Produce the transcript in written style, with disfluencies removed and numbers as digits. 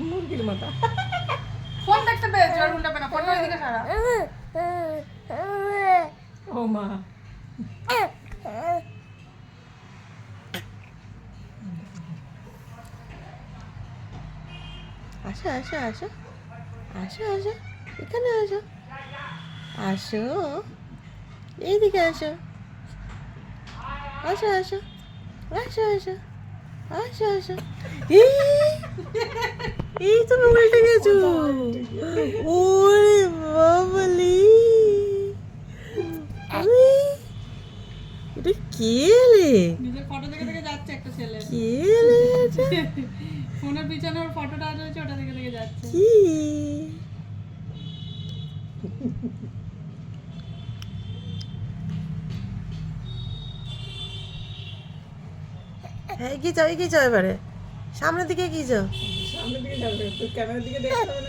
মুরগির মতো। ফোন দেখতে পেয়েছি, আর উল্টাবে না, ফোনটা ওইদিকে সারা। ও মা, আসো আসো আসো আসো আসো, এখানে আসো, আসো এইদিকে আসো, আসো আসো আসো আসো আসো আসো। এই এই তুমি উল্টে গেছো। ওরে বাবালি, এটা কে এলে? নিজের ফটো দেখে দেখে যাচ্ছে একটা ছেলে, কে এলে এটা? ফোনের পিছনে ওর ফটোটা রয়েছে, ওটা দেখে দেখে যাচ্ছে। কি হ্যাঁ, কি চাও এবারে? সামনের দিকে কি চাও? সামনের দিকে যাবে, ক্যামেরার দিকে দেখতে হবে না।